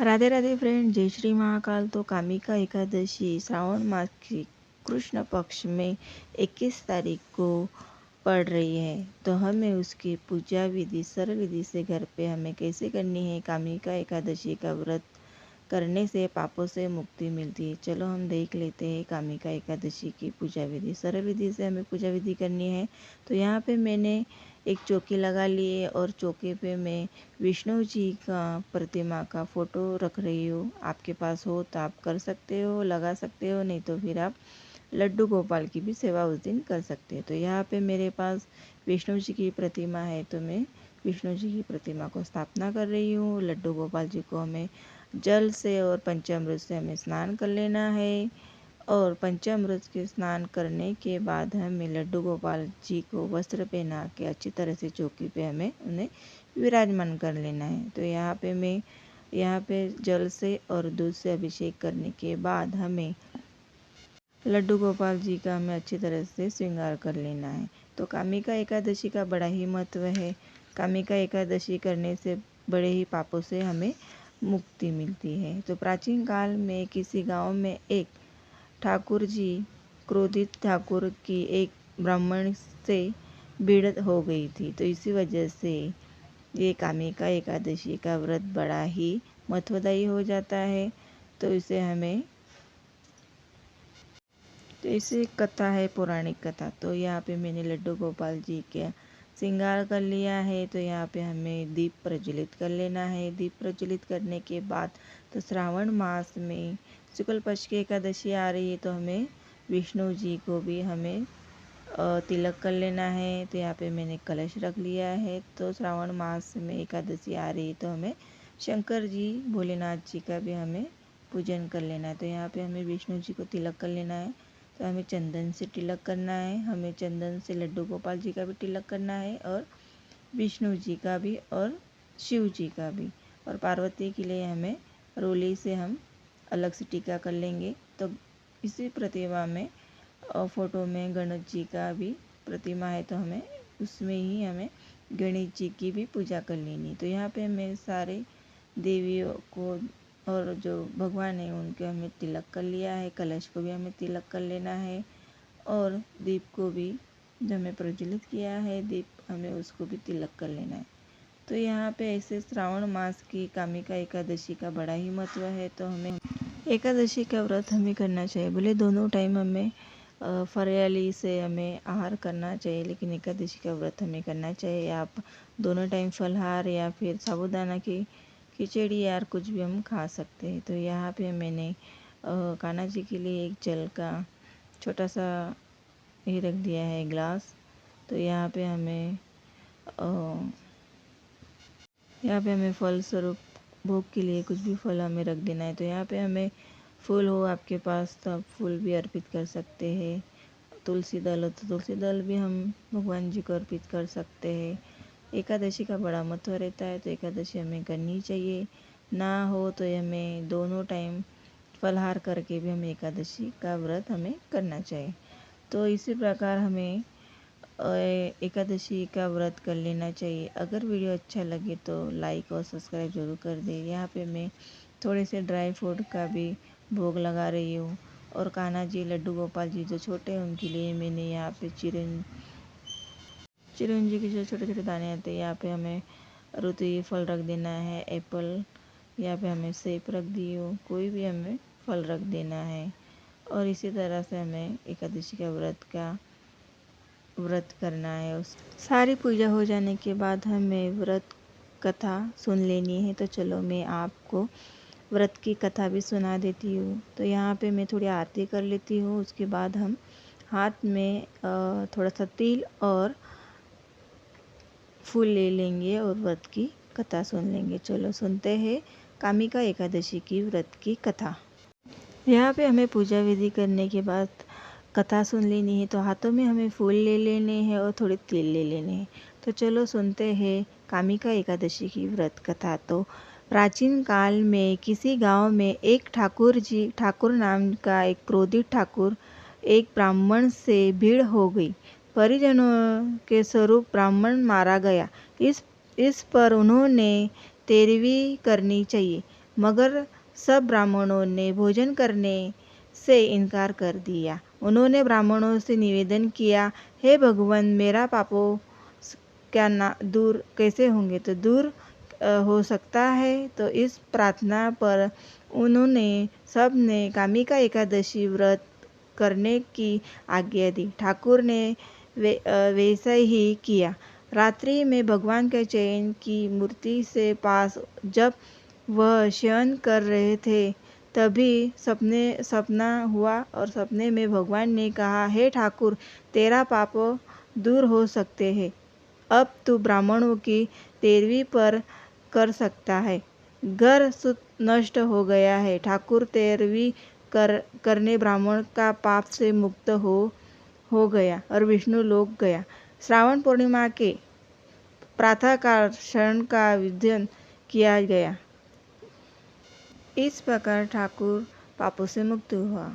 Radhe Radhe friend, जय श्री महाकाल। तो कामिका एकादशी श्रावण मास की कृष्ण पक्ष में 21 तारीख को पड़ रही है। तो हमें उसकी पूजा विधि सरल विधि से घर पे हमें कैसे करनी है। कामिका एकादशी का व्रत करने से पापों से मुक्ति मिलती है। चलो हम देख लेते हैं कामिका एकादशी की पूजा विधि। सरल विधि से हमें पूजा विधि करनी है। तो यहाँ पे मैंने एक चौकी लगा ली है और चौके पे मैं विष्णु जी का प्रतिमा का फ़ोटो रख रही हूँ। आपके पास हो तो आप कर सकते हो, लगा सकते हो, नहीं तो फिर आप लड्डू गोपाल की भी सेवा उस दिन कर सकते हैं। तो यहाँ पे मेरे पास विष्णु जी की प्रतिमा है, तो मैं विष्णु जी की प्रतिमा को स्थापना कर रही हूँ। लड्डू गोपाल जी को हमें जल से और पंचामृत से हमें स्नान कर लेना है। और पंचामृत के स्नान करने के बाद हमें लड्डू गोपाल जी को वस्त्र पहना के अच्छी तरह से चौकी पे हमें उन्हें विराजमान कर लेना है। तो यहाँ पे जल से और दूध से अभिषेक करने के बाद हमें लड्डू गोपाल जी का हमें अच्छी तरह से श्रृंगार कर लेना है। तो कामिका एकादशी का बड़ा ही महत्व है। कामिका एकादशी करने से बड़े ही पापों से हमें मुक्ति मिलती है। तो प्राचीन काल में किसी गांव में एक ठाकुर जी क्रोधित ठाकुर की एक ब्राह्मण से भिड़ंत हो गई थी। तो इसी वजह से ये कामिका एकादशी का व्रत बड़ा ही महत्वदायी हो जाता है। तो इसे कथा है, पौराणिक कथा। तो यहाँ पे मैंने लड्डू गोपाल जी के श्रृंगार कर लिया है। तो यहाँ पे हमें दीप प्रज्वलित कर लेना है। दीप प्रज्वलित करने के बाद तो श्रावण मास में शुक्ल पक्ष की एकादशी आ रही है, तो हमें विष्णु जी को भी हमें तिलक कर लेना है। तो यहाँ पे मैंने कलश रख लिया है। तो श्रावण मास में एकादशी आ रही है, तो हमें शंकर जी भोलेनाथ जी का भी हमें पूजन कर लेना है। तो यहाँ पे हमें विष्णु जी को तिलक कर लेना है। तो हमें चंदन से तिलक करना है। हमें चंदन से लड्डू गोपाल जी का भी तिलक करना है, और विष्णु जी का भी, और शिव जी का भी। और पार्वती के लिए हमें रोली से हम अलग से टीका कर लेंगे। तो इसी प्रतिमा में फ़ोटो में गणेश जी का भी प्रतिमा है, तो हमें उसमें ही हमें गणेश जी की भी पूजा कर लेनी। तो यहाँ पे हमें सारे देवियों को और जो भगवान है उनके हमें तिलक कर लिया है। कलश को भी हमें तिलक कर लेना है, और दीप को भी जो हमें प्रज्वलित किया है दीप, हमें उसको भी तिलक कर लेना है। तो यहाँ पे ऐसे श्रावण मास की कामिका एकादशी का बड़ा ही महत्व है। तो हमें एकादशी का व्रत हमें करना चाहिए। बोले दोनों टाइम हमें फरियाली से हमें आहार करना चाहिए, लेकिन एकादशी का व्रत हमें करना चाहिए। आप दोनों टाइम फलहार या फिर साबूदाना की खिचड़ी यार कुछ भी हम खा सकते हैं। तो यहाँ पे मैंने कान्हा जी के लिए एक जल का छोटा सा ये रख दिया है ग्लास। तो यहाँ पे हमें फल स्वरूप भोग के लिए कुछ भी फल हमें रख देना है। तो यहाँ पे हमें फूल हो आपके पास तो आप फूल भी अर्पित कर सकते हैं। तुलसी दल हो तो तुलसी दल भी हम भगवान जी को अर्पित कर सकते हैं। एकादशी का बड़ा महत्व रहता है, तो एकादशी हमें करनी चाहिए। ना हो तो हमें दोनों टाइम फलहार करके भी हमें एकादशी का व्रत हमें करना चाहिए। तो इसी प्रकार हमें एकादशी का व्रत कर लेना चाहिए। अगर वीडियो अच्छा लगे तो लाइक और सब्सक्राइब जरूर कर दें। यहाँ पे मैं थोड़े से ड्राई फ्रूट का भी भोग लगा रही हूँ। और कान्हा जी लड्डू गोपाल जी जो छोटे हैं उनके लिए मैंने यहाँ पे चिरंजी के जो छोटे छोटे दाने आते हैं, यहाँ पे हमें ऋतुई फल रख देना है, एप्पल, यहाँ पे हमें सेब रख दी हो, कोई भी हमें फल रख देना है। और इसी तरह से हमें एकादशी का व्रत करना है। उस सारी पूजा हो जाने के बाद हमें व्रत कथा सुन लेनी है। तो चलो मैं आपको व्रत की कथा भी सुना देती हूँ। तो यहाँ पे मैं थोड़ी आरती कर लेती हूँ। उसके बाद हम हाथ में थोड़ा सा तिल और फूल ले लेंगे और व्रत की कथा सुन लेंगे। चलो सुनते हैं कामिका एकादशी की व्रत की कथा। यहाँ पे हमें पूजा विधि करने के बाद कथा सुन लेनी है। तो हाथों में हमें फूल ले लेने हैं और थोड़े तिल ले लेने हैं। तो चलो सुनते हैं कामिका एकादशी की व्रत कथा। तो प्राचीन काल में किसी गांव में एक ठाकुर नाम का एक क्रोधित ठाकुर एक ब्राह्मण से भीड़ हो गई। परिजनों के स्वरूप ब्राह्मण मारा गया। इस पर उन्होंने तेरवी करनी चाहिए। मगर सब ब्राह्मणों ने भोजन करने से इनकार कर दिया। उन्होंने ब्राह्मणों से निवेदन किया, हे भगवान, मेरा पापों क्या ना दूर कैसे होंगे? तो दूर हो सकता है। तो इस प्रार्थना पर उन्होंने सब ने कामिका एकादशी व्रत करने की आज्ञा दी। ठाकुर ने वैसा ही किया। रात्रि में भगवान के चैन की मूर्ति से पास जब वह शयन कर रहे थे, तभी सपना हुआ और सपने में भगवान ने कहा, हे ठाकुर, तेरा पाप दूर हो सकते हैं। अब तू ब्राह्मणों की तेरवी पर कर सकता है। घर सुत नष्ट हो गया है। ठाकुर तेरवी करने ब्राह्मण का पाप से मुक्त हो गया और विष्णु लोक गया। श्रावण पूर्णिमा के प्रातःकाल शरण का विधान किया गया। इस प्रकार ठाकुर पापों से मुक्त हुआ।